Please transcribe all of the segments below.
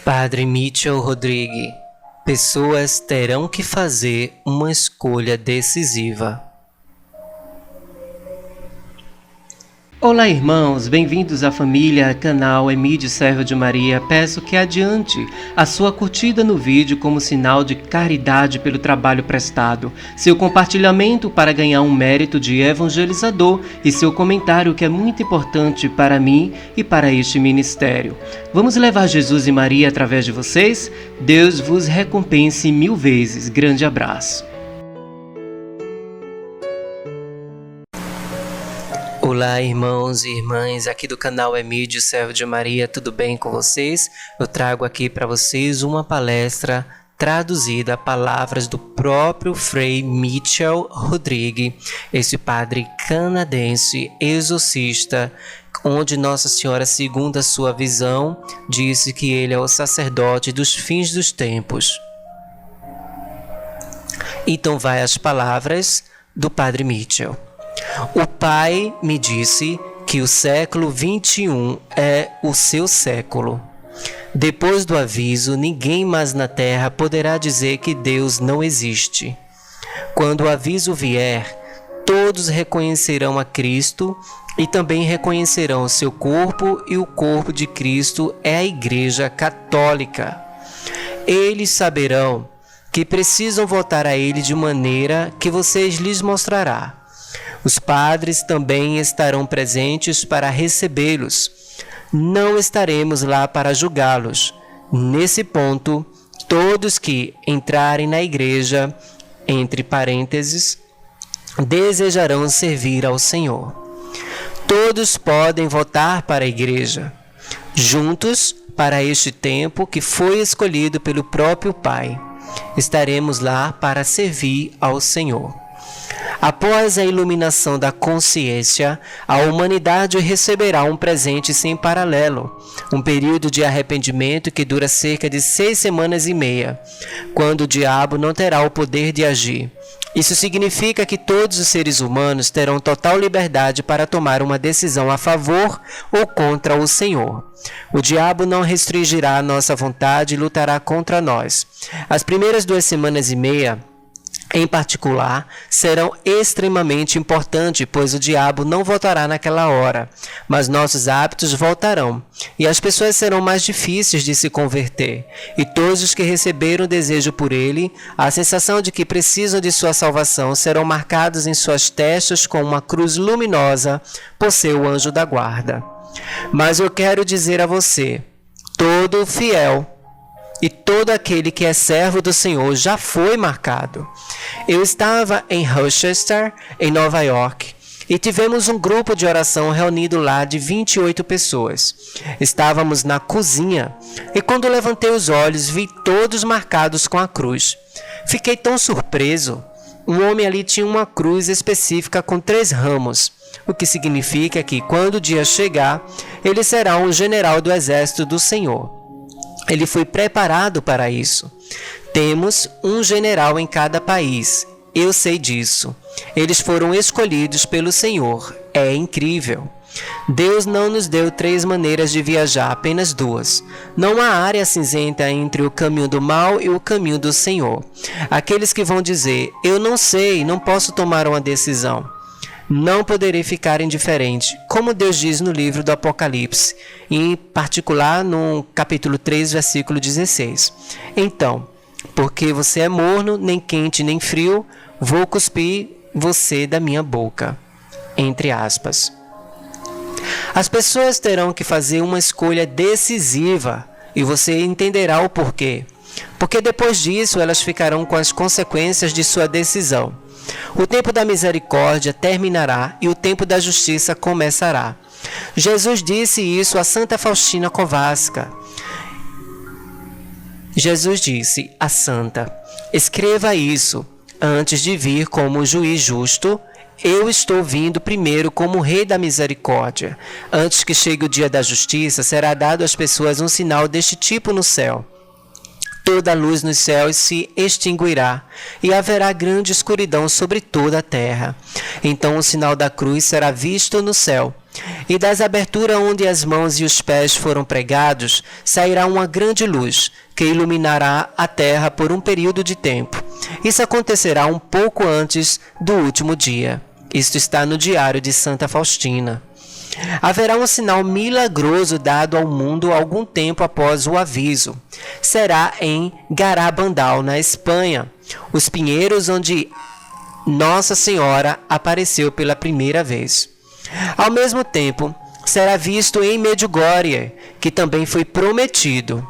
Padre Mitchell Rodrigues. Pessoas terão que fazer uma escolha decisiva. Olá, irmãos, bem-vindos à família, canal Emídio Servo de Maria. Peço que adiante a sua curtida no vídeo como sinal de caridade pelo trabalho prestado, seu compartilhamento para ganhar um mérito de evangelizador e seu comentário que é muito importante para mim e para este ministério. Vamos levar Jesus e Maria através de vocês? Deus vos recompense 1000 vezes. Grande abraço. Olá, irmãos e irmãs aqui do canal Emídio Servo de Maria, tudo bem com vocês? Eu trago aqui para vocês uma palestra traduzida a palavras do próprio Frei Mitchell Rodrigues, esse padre canadense exorcista, onde Nossa Senhora, segundo a sua visão, disse que ele é o sacerdote dos fins dos tempos. Então vai as palavras do padre Mitchell. O Pai me disse que o século 21 é o seu século. Depois do aviso, ninguém mais na terra poderá dizer que Deus não existe. Quando o aviso vier, todos reconhecerão a Cristo e também reconhecerão o seu corpo, e o corpo de Cristo é a Igreja Católica. Eles saberão que precisam voltar a Ele de maneira que vocês lhes mostrará. Os padres também estarão presentes para recebê-los. Não estaremos lá para julgá-los. Nesse ponto, todos que entrarem na igreja, entre parênteses, desejarão servir ao Senhor. Todos podem voltar para a igreja, juntos para este tempo que foi escolhido pelo próprio Pai. Estaremos lá para servir ao Senhor. Após a iluminação da consciência, a humanidade receberá um presente sem paralelo, um período de arrependimento que dura cerca de 6 semanas e meia, quando o diabo não terá o poder de agir. Isso significa que todos os seres humanos terão total liberdade para tomar uma decisão a favor ou contra o Senhor. O diabo não restringirá a nossa vontade e lutará contra nós. As primeiras 2 semanas e meia, em particular, serão extremamente importantes, pois o diabo não voltará naquela hora, mas nossos hábitos voltarão, e as pessoas serão mais difíceis de se converter, e todos os que receberam o desejo por ele, a sensação de que precisam de sua salvação, serão marcados em suas testas com uma cruz luminosa por ser o anjo da guarda. Mas eu quero dizer a você, todo fiel e todo aquele que é servo do Senhor já foi marcado. Eu estava em Rochester, em Nova York, e tivemos um grupo de oração reunido lá de 28 pessoas. Estávamos na cozinha, e quando levantei os olhos, vi todos marcados com a cruz. Fiquei tão surpreso. Um homem ali tinha uma cruz específica com 3 ramos, o que significa que, quando o dia chegar, ele será um general do exército do Senhor. Ele foi preparado para isso. Temos um general em cada país. Eu sei disso. Eles foram escolhidos pelo Senhor. É incrível. Deus não nos deu 3 maneiras de viajar, apenas 2. Não há área cinzenta entre o caminho do mal e o caminho do Senhor. Aqueles que vão dizer, eu não sei, não posso tomar uma decisão. Não poderei ficar indiferente, como Deus diz no livro do Apocalipse, em particular no capítulo 3, versículo 16. Então, porque você é morno, nem quente nem frio, vou cuspir você da minha boca. Entre aspas. As pessoas terão que fazer uma escolha decisiva, e você entenderá o porquê. Porque depois disso elas ficarão com as consequências de sua decisão. O tempo da misericórdia terminará e o tempo da justiça começará. Jesus disse isso a Santa Faustina Kowalska. Jesus disse a Santa, escreva isso, antes de vir como juiz justo, eu estou vindo primeiro como rei da misericórdia. Antes que chegue o dia da justiça, será dado às pessoas um sinal deste tipo no céu. Toda a luz nos céus se extinguirá, e haverá grande escuridão sobre toda a terra. Então o sinal da cruz será visto no céu. E das aberturas onde as mãos e os pés foram pregados, sairá uma grande luz, que iluminará a terra por um período de tempo. Isso acontecerá um pouco antes do último dia. Isto está no diário de Santa Faustina. Haverá um sinal milagroso dado ao mundo algum tempo após o aviso. Será em Garabandal, na Espanha, os pinheiros onde Nossa Senhora apareceu pela primeira vez. Ao mesmo tempo, será visto em Medjugorje, que também foi prometido,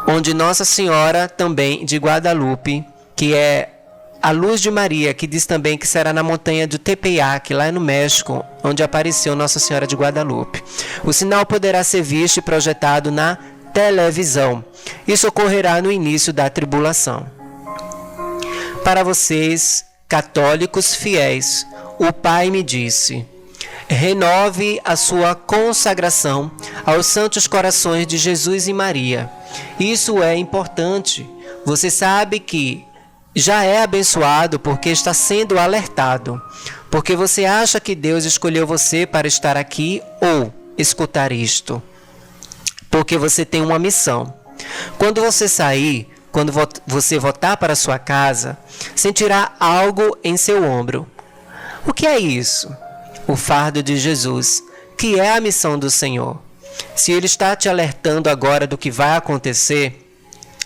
onde Nossa Senhora também de Guadalupe, que é a Luz de Maria, que diz também que será na montanha do Tepeyac, lá no México, onde apareceu Nossa Senhora de Guadalupe. O sinal poderá ser visto e projetado na televisão. Isso ocorrerá no início da tribulação. Para vocês, católicos fiéis, o Pai me disse: renove a sua consagração aos santos corações de Jesus e Maria. Isso é importante. Você sabe que já é abençoado porque está sendo alertado. Porque você acha que Deus escolheu você para estar aqui ou escutar isto. Porque você tem uma missão. Quando você sair, quando você voltar para sua casa, sentirá algo em seu ombro. O que é isso? O fardo de Jesus, que é a missão do Senhor. Se Ele está te alertando agora do que vai acontecer,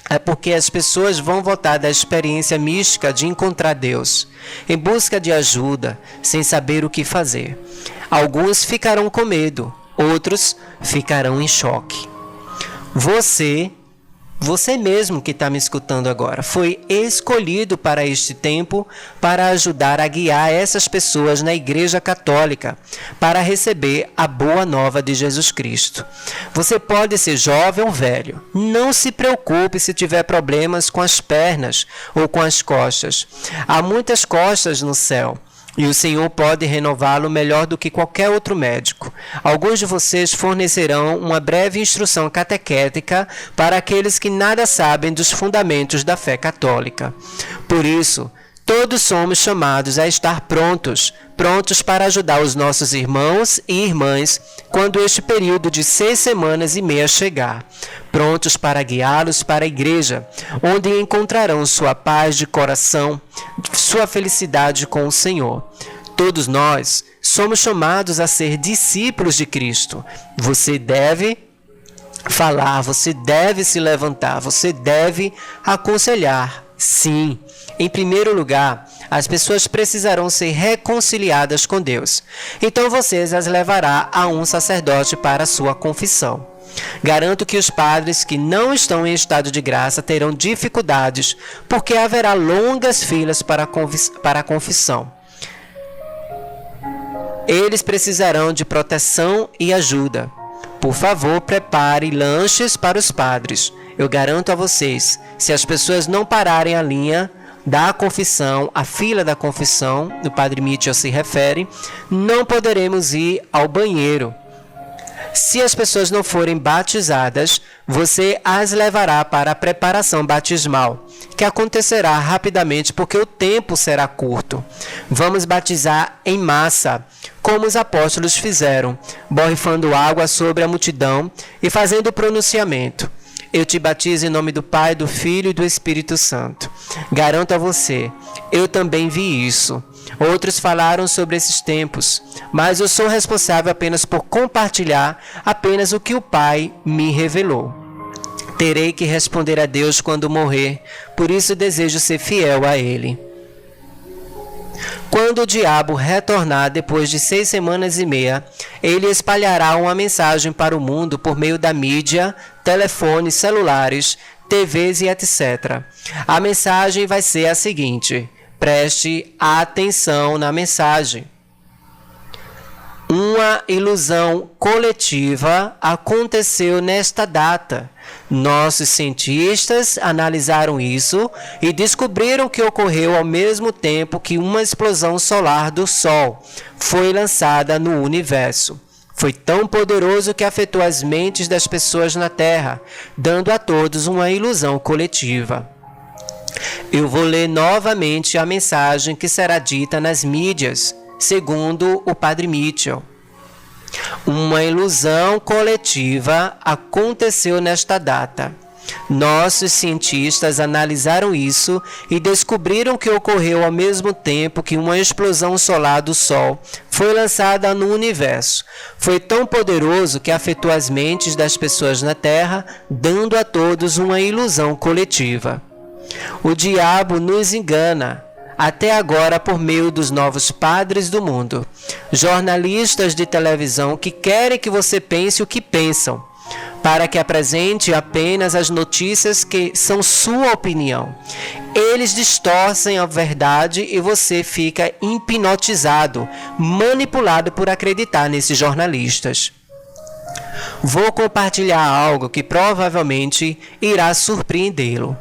é porque as pessoas vão voltar da experiência mística de encontrar Deus, em busca de ajuda, sem saber o que fazer. Alguns ficarão com medo, outros ficarão em choque. Você mesmo que está me escutando agora, foi escolhido para este tempo para ajudar a guiar essas pessoas na Igreja Católica para receber a boa nova de Jesus Cristo. Você pode ser jovem ou velho. Não se preocupe se tiver problemas com as pernas ou com as costas. Há muitas costas no céu. E o Senhor pode renová-lo melhor do que qualquer outro médico. Alguns de vocês fornecerão uma breve instrução catequética para aqueles que nada sabem dos fundamentos da fé católica. Por isso, todos somos chamados a estar prontos para ajudar os nossos irmãos e irmãs quando este período de 6 semanas e meia chegar. Prontos para guiá-los para a igreja, onde encontrarão sua paz de coração, sua felicidade com o Senhor. Todos nós somos chamados a ser discípulos de Cristo. Você deve falar, você deve se levantar, você deve aconselhar. Sim, em primeiro lugar, as pessoas precisarão ser reconciliadas com Deus. Então você as levará a um sacerdote para a sua confissão. Garanto que os padres que não estão em estado de graça terão dificuldades, porque haverá longas filas para a confissão. Eles precisarão de proteção e ajuda. Por favor, prepare lanches para os padres. Eu garanto a vocês, se as pessoas não pararem a linha da confissão, a fila da confissão, o Padre Mitchell se refere, não poderemos ir ao banheiro. Se as pessoas não forem batizadas, você as levará para a preparação batismal, que acontecerá rapidamente porque o tempo será curto. Vamos batizar em massa, como os apóstolos fizeram, borrifando água sobre a multidão e fazendo o pronunciamento. Eu te batizo em nome do Pai, do Filho e do Espírito Santo. Garanto a você, eu também vi isso. Outros falaram sobre esses tempos, mas eu sou responsável apenas por compartilhar apenas o que o Pai me revelou. Terei que responder a Deus quando morrer, por isso desejo ser fiel a Ele. Quando o diabo retornar depois de 6 semanas e meia, ele espalhará uma mensagem para o mundo por meio da mídia, telefones, celulares, TVs e etc. A mensagem vai ser a seguinte: preste atenção na mensagem. Uma ilusão coletiva aconteceu nesta data. Nossos cientistas analisaram isso e descobriram que ocorreu ao mesmo tempo que uma explosão solar do Sol foi lançada no universo. Foi tão poderoso que afetou as mentes das pessoas na Terra, dando a todos uma ilusão coletiva. Eu vou ler novamente a mensagem que será dita nas mídias. segundo o Padre Mitchell. Uma ilusão coletiva aconteceu nesta data. Nossos cientistas analisaram isso e descobriram que ocorreu ao mesmo tempo que uma explosão solar do Sol foi lançada no universo. Foi tão poderoso que afetou as mentes das pessoas na Terra, dando a todos uma ilusão coletiva. O diabo nos engana, até agora por meio dos novos padres do mundo, jornalistas de televisão que querem que você pense o que pensam, para que apresente apenas as notícias que são sua opinião. Eles distorcem a verdade e você fica hipnotizado, manipulado por acreditar nesses jornalistas. Vou compartilhar algo que provavelmente irá surpreendê-lo.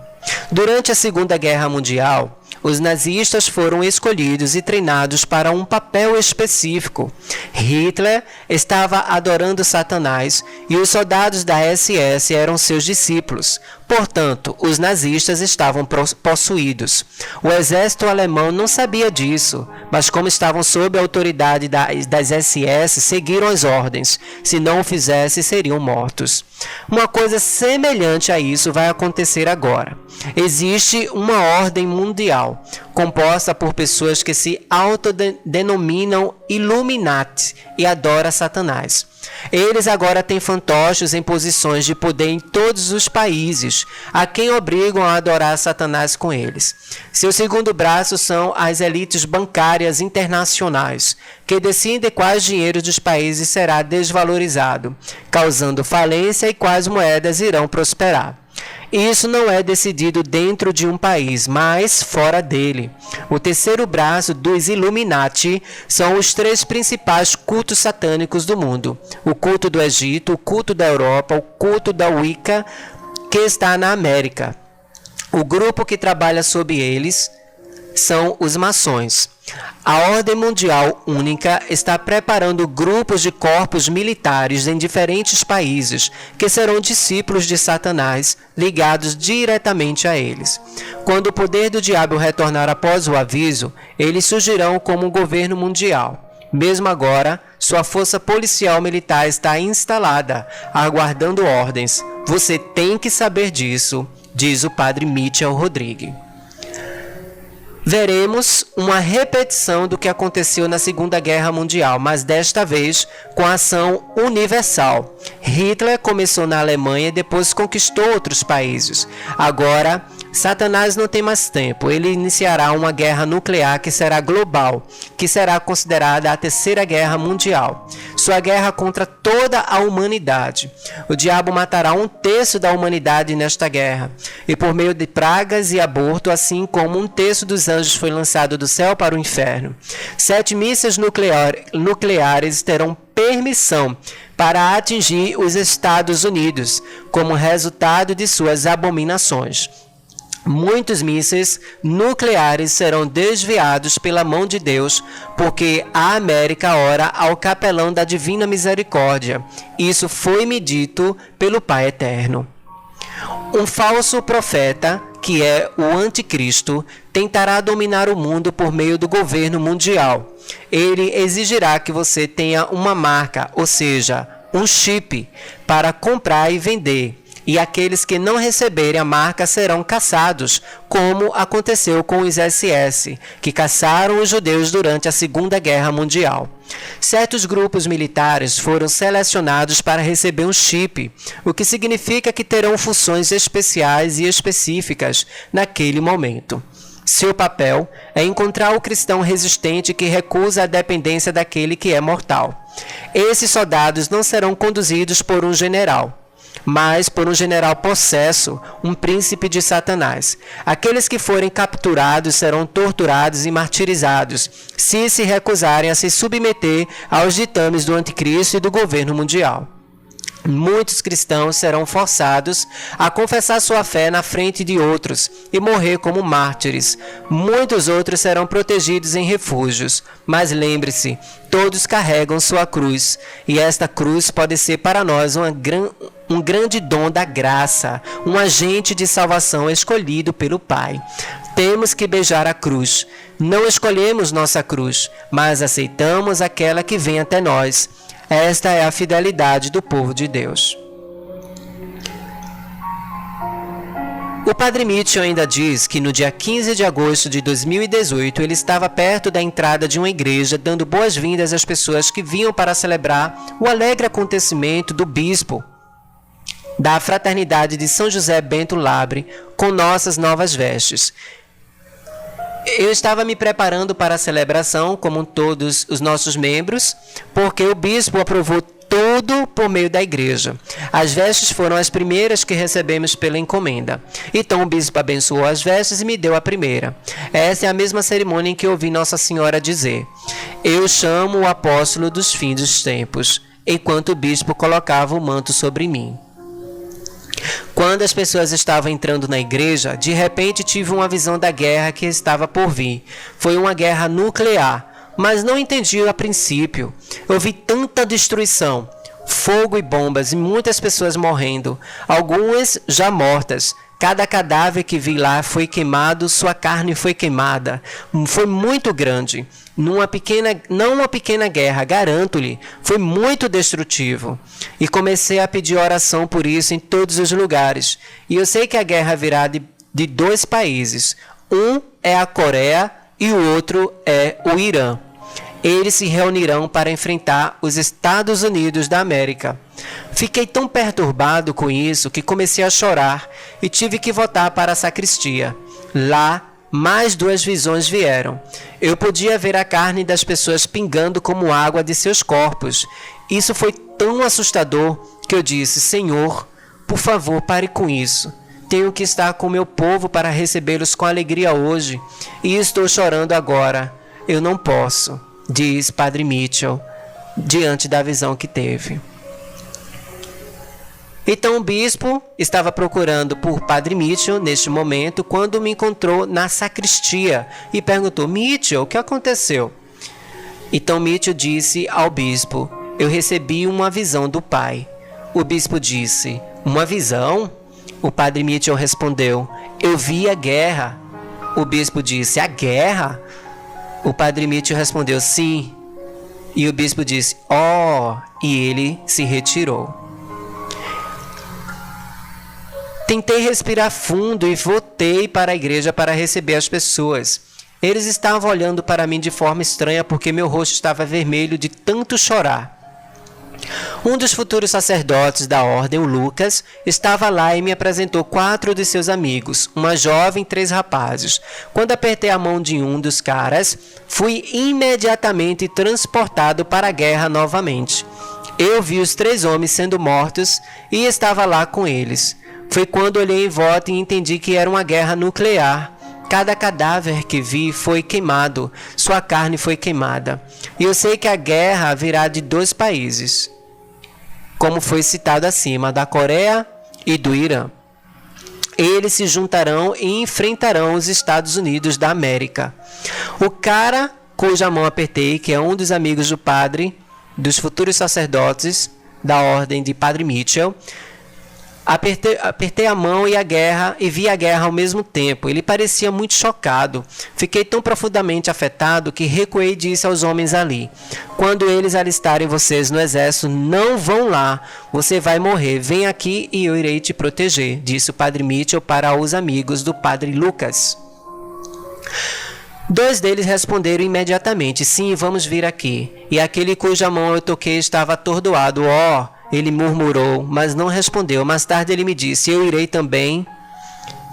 Durante a Segunda Guerra Mundial, os nazistas foram escolhidos e treinados para um papel específico. Hitler estava adorando Satanás e os soldados da SS eram seus discípulos. Portanto, os nazistas estavam possuídos. O exército alemão não sabia disso, mas como estavam sob a autoridade das SS, seguiram as ordens. Se não o fizessem, seriam mortos. Uma coisa semelhante a isso vai acontecer agora. Existe uma ordem mundial, composta por pessoas que se autodenominam Illuminati e adoram Satanás. Eles agora têm fantoches em posições de poder em todos os países, a quem obrigam a adorar Satanás com eles. Seu segundo braço são as elites bancárias internacionais, que decidem quais dinheiros dos países será desvalorizado, causando falência e quais moedas irão prosperar. Isso não é decidido dentro de um país, mas fora dele. O terceiro braço dos Illuminati são os três principais cultos satânicos do mundo: o culto do Egito, o culto da Europa, o culto da Wicca, que está na América. O grupo que trabalha sob eles são os maçons. A Ordem Mundial Única está preparando grupos de corpos militares em diferentes países que serão discípulos de Satanás, ligados diretamente a eles. Quando o poder do diabo retornar após o aviso, eles surgirão como um governo mundial. Mesmo agora, sua força policial militar está instalada, aguardando ordens. Você tem que saber disso, diz o Padre Mitchell Rodrigues. Veremos uma repetição do que aconteceu na Segunda Guerra Mundial, mas desta vez com ação universal. Hitler começou na Alemanha e depois conquistou outros países. Agora, Satanás não tem mais tempo. Ele iniciará uma guerra nuclear que será global, que será considerada a Terceira Guerra Mundial. Sua guerra contra toda a humanidade. O diabo matará 1/3 da humanidade nesta guerra, e por meio de pragas e aborto, assim como 1/3 dos anjos foi lançado do céu para o inferno. 7 mísseis nucleares terão permissão para atingir os Estados Unidos, como resultado de suas abominações. Muitos mísseis nucleares serão desviados pela mão de Deus, porque a América ora ao capelão da Divina Misericórdia. Isso foi-me dito pelo Pai Eterno. Um falso profeta, que é o Anticristo, tentará dominar o mundo por meio do governo mundial. Ele exigirá que você tenha uma marca, ou seja, um chip, para comprar e vender. E aqueles que não receberem a marca serão caçados, como aconteceu com os SS, que caçaram os judeus durante a Segunda Guerra Mundial. Certos grupos militares foram selecionados para receber um chip, o que significa que terão funções especiais e específicas naquele momento. Seu papel é encontrar o cristão resistente que recusa a dependência daquele que é mortal. Esses soldados não serão conduzidos por um general, mas por um general possesso, um príncipe de Satanás. Aqueles que forem capturados serão torturados e martirizados, se recusarem a se submeter aos ditames do anticristo e do governo mundial. Muitos cristãos serão forçados a confessar sua fé na frente de outros e morrer como mártires. Muitos outros serão protegidos em refúgios. Mas lembre-se, todos carregam sua cruz, e esta cruz pode ser para nós um grande dom da graça, um agente de salvação escolhido pelo Pai. Temos que beijar a cruz. Não escolhemos nossa cruz, mas aceitamos aquela que vem até nós. Esta é a fidelidade do povo de Deus. O Padre Mitchell ainda diz que no dia 15 de agosto de 2018 ele estava perto da entrada de uma igreja dando boas-vindas às pessoas que vinham para celebrar o alegre acontecimento do bispo da Fraternidade de São José Bento Labre com nossas novas vestes. Eu estava me preparando para a celebração, como todos os nossos membros, porque o bispo aprovou tudo por meio da igreja. As vestes foram as primeiras que recebemos pela encomenda. Então o bispo abençoou as vestes e me deu a primeira. Essa é a mesma cerimônia em que ouvi Nossa Senhora dizer: eu chamo o apóstolo dos fins dos tempos, enquanto o bispo colocava o manto sobre mim. Quando as pessoas estavam entrando na igreja, de repente tive uma visão da guerra que estava por vir. Foi uma guerra nuclear. Mas não entendi a princípio. Eu vi tanta destruição, fogo e bombas e muitas pessoas morrendo, algumas já mortas. Cada cadáver que vi lá foi queimado, sua carne foi queimada. Foi muito grande. Não uma pequena guerra, garanto-lhe, foi muito destrutivo. E comecei a pedir oração por isso em todos os lugares. E eu sei que a guerra virá de dois países. Um é a Coreia e o outro é o Irã. Eles se reunirão para enfrentar os Estados Unidos da América. Fiquei tão perturbado com isso que comecei a chorar e tive que voltar para a sacristia. Lá, mais duas visões vieram. Eu podia ver a carne das pessoas pingando como água de seus corpos. Isso foi tão assustador que eu disse: Senhor, por favor, pare com isso. Tenho que estar com meu povo para recebê-los com alegria hoje. E estou chorando agora. Eu não posso, diz Padre Mitchell, diante da visão que teve. Então o bispo estava procurando por Padre Mitchell neste momento, quando me encontrou na sacristia e perguntou: Mitchell, o que aconteceu? Então Mitchell disse ao bispo: eu recebi uma visão do Pai. O bispo disse: uma visão? O Padre Mitchell respondeu: eu vi a guerra. O bispo disse: a guerra? O Padre Mitchell respondeu: sim. E o bispo disse: oh, e ele se retirou. Tentei respirar fundo e voltei para a igreja para receber as pessoas. Eles estavam olhando para mim de forma estranha porque meu rosto estava vermelho de tanto chorar. Um dos futuros sacerdotes da ordem, o Lucas, estava lá e me apresentou 4 de seus amigos, uma jovem e 3 rapazes. Quando apertei a mão de um dos caras, fui imediatamente transportado para a guerra novamente. Eu vi os 3 homens sendo mortos e estava lá com eles. Foi quando olhei em volta e entendi que era uma guerra nuclear. Cada cadáver que vi foi queimado, sua carne foi queimada. E eu sei que a guerra virá de 2 países, como foi citado acima, da Coreia e do Irã. Eles se juntarão e enfrentarão os Estados Unidos da América. O cara cuja mão apertei, que é um dos amigos do padre, dos futuros sacerdotes da ordem de Padre Mitchell, apertei a mão e vi a guerra ao mesmo tempo. Ele parecia muito chocado. Fiquei tão profundamente afetado que recuei e disse aos homens ali: quando eles alistarem vocês no exército, não vão lá. Você vai morrer. Vem aqui e eu irei te proteger, disse o Padre Mitchell para os amigos do Padre Lucas. 2 deles responderam imediatamente: sim, vamos vir aqui. E aquele cuja mão eu toquei estava atordoado. Ele murmurou, mas não respondeu. Mais tarde ele me disse: eu irei também,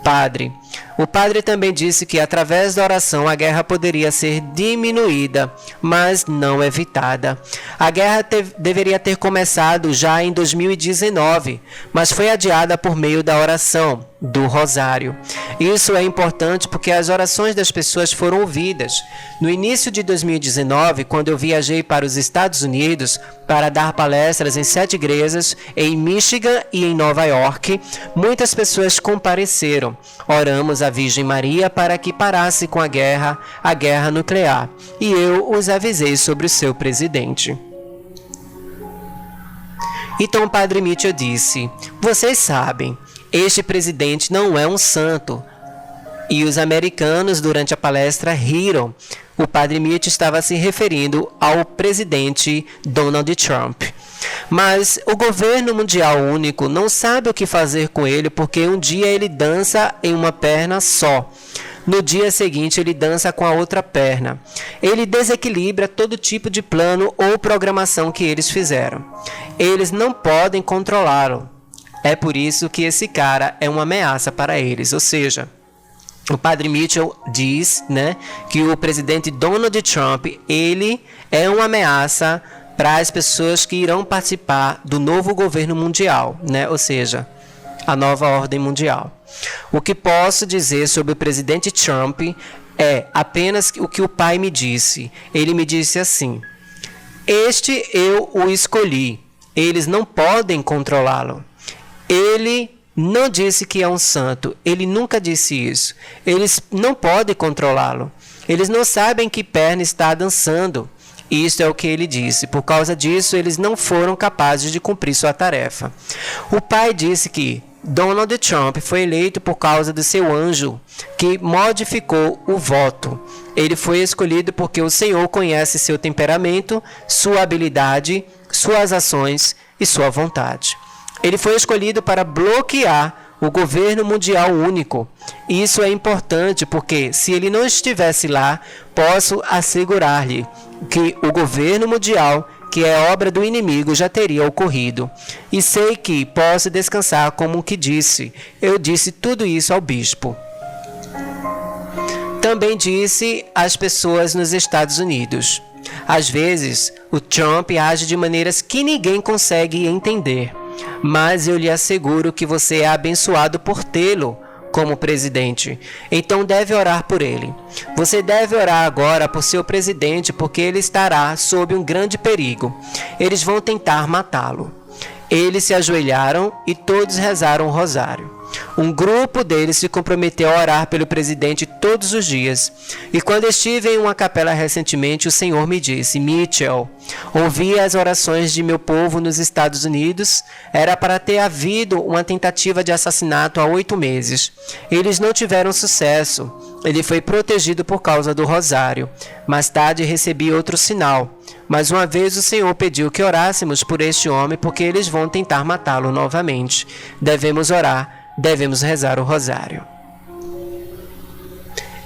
padre. O padre também disse que através da oração a guerra poderia ser diminuída, mas não evitada. A guerra deveria ter começado já em 2019, mas foi adiada por meio da oração do Rosário. Isso é importante porque as orações das pessoas foram ouvidas. No início de 2019, quando eu viajei para os Estados Unidos para dar palestras em 7 igrejas, em Michigan e em Nova York, muitas pessoas compareceram. Oramos a Virgem Maria para que parasse com a guerra nuclear, e eu os avisei sobre o seu presidente. Então o Padre Mitchell disse: vocês sabem, este presidente não é um santo. E os americanos, durante a palestra, riram. O padre Mitchell estava se referindo ao presidente Donald Trump. Mas o governo mundial único não sabe o que fazer com ele, porque um dia ele dança em uma perna só. No dia seguinte, ele dança com a outra perna. Ele desequilibra todo tipo de plano ou programação que eles fizeram. Eles não podem controlá-lo. É por isso que esse cara é uma ameaça para eles. Ou seja, o padre Mitchell diz, né, que o presidente Donald Trump, ele é uma ameaça para as pessoas que irão participar do novo governo mundial, né? Ou seja, a nova ordem mundial. O que posso dizer sobre o presidente Trump é apenas o que o pai me disse. Ele me disse assim: este eu o escolhi, eles não podem controlá-lo. Ele não disse que é um santo, ele nunca disse isso. Eles não podem controlá-lo. Eles não sabem que perna está dançando. Isso é o que ele disse. Por causa disso, eles não foram capazes de cumprir sua tarefa. O pai disse que Donald Trump foi eleito por causa do seu anjo, que modificou o voto. Ele foi escolhido porque o Senhor conhece seu temperamento, sua habilidade, suas ações e sua vontade. Ele foi escolhido para bloquear o governo mundial único. Isso é importante porque, se ele não estivesse lá, posso assegurar-lhe que o governo mundial, que é obra do inimigo, já teria ocorrido. E sei que posso descansar como o que disse. Eu disse tudo isso ao bispo. Também disse às pessoas nos Estados Unidos. Às vezes, o Trump age de maneiras que ninguém consegue entender. Mas eu lhe asseguro que você é abençoado por tê-lo como presidente. Então deve orar por ele. Você deve orar agora por seu presidente, porque ele estará sob um grande perigo. Eles vão tentar matá-lo. Eles se ajoelharam e todos rezaram o rosário. Um grupo deles se comprometeu a orar pelo presidente todos os dias. E quando estive em uma capela recentemente, o Senhor me disse: Mitchell, ouvi as orações de meu povo nos Estados Unidos. Era para ter havido uma tentativa de assassinato há 8 meses. Eles não tiveram sucesso. Ele foi protegido por causa do rosário. Mais tarde recebi outro sinal. Mas uma vez o Senhor pediu que orássemos por este homem, porque eles vão tentar matá-lo novamente. Devemos orar. Devemos rezar o rosário.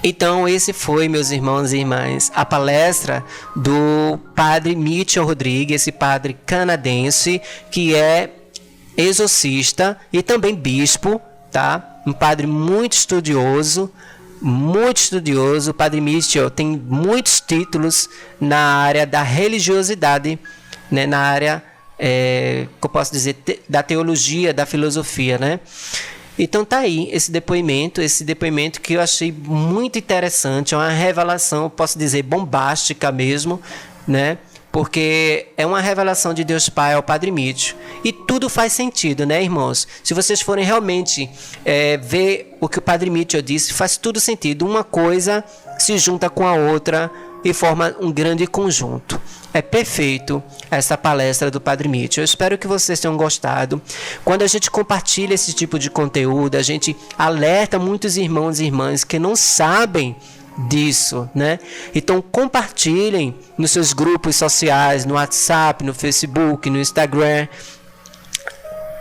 Então, esse foi, meus irmãos e irmãs, a palestra do padre Mitchell Rodrigues, esse padre canadense, que é exorcista e também bispo, tá? Um padre muito estudioso. O padre Mitchell tem muitos títulos na área da religiosidade, né? Na área, que eu posso dizer, da teologia, da filosofia, né? Então tá aí esse depoimento que eu achei muito interessante, é uma revelação, posso dizer, bombástica mesmo, né? Porque é uma revelação de Deus Pai ao Padre Mitchell. E tudo faz sentido, né, irmãos? Se vocês forem realmente ver o que o Padre Mitchell disse, faz tudo sentido. Uma coisa se junta com a outra e forma um grande conjunto. É perfeito essa palestra do Padre Mitchell. Eu espero que vocês tenham gostado. Quando a gente compartilha esse tipo de conteúdo, a gente alerta muitos irmãos e irmãs que não sabem disso, né? Então compartilhem nos seus grupos sociais, no WhatsApp, no Facebook, no Instagram,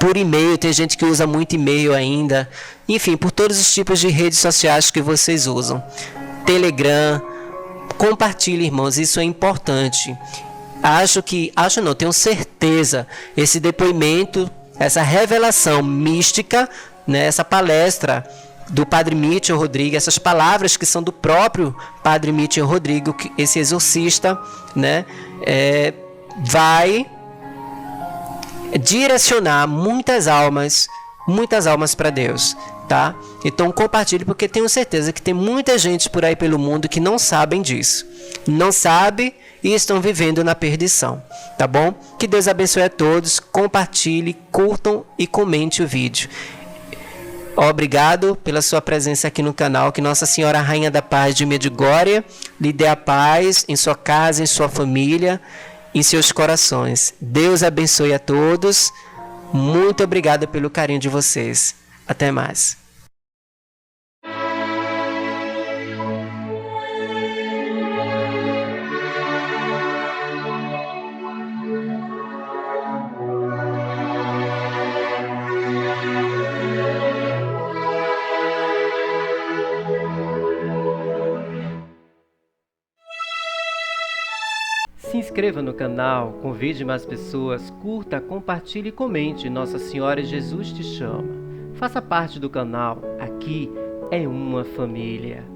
por e-mail. Tem gente que usa muito e-mail ainda. Enfim, por todos os tipos de redes sociais que vocês usam. Telegram. Compartilhe, irmãos, isso é importante. Tenho certeza, esse depoimento, essa revelação mística, né, essa palestra do Padre Mitchell Rodrigues, essas palavras que são do próprio Padre Mitchell Rodrigues, esse exorcista, né, vai direcionar muitas almas para Deus, tá? Então compartilhe, porque tenho certeza que tem muita gente por aí pelo mundo que não sabem disso. Não sabe e estão vivendo na perdição, tá bom? Que Deus abençoe a todos. Compartilhe, curtam e comente o vídeo. Obrigado pela sua presença aqui no canal. Que Nossa Senhora Rainha da Paz de Medjugorje lhe dê a paz em sua casa, em sua família, em seus corações. Deus abençoe a todos. Muito obrigado pelo carinho de vocês. Até mais. inscreva no canal, convide mais pessoas, curta, compartilhe e comente. Nossa Senhora Jesus te chama. Faça parte do canal. Aqui é uma família.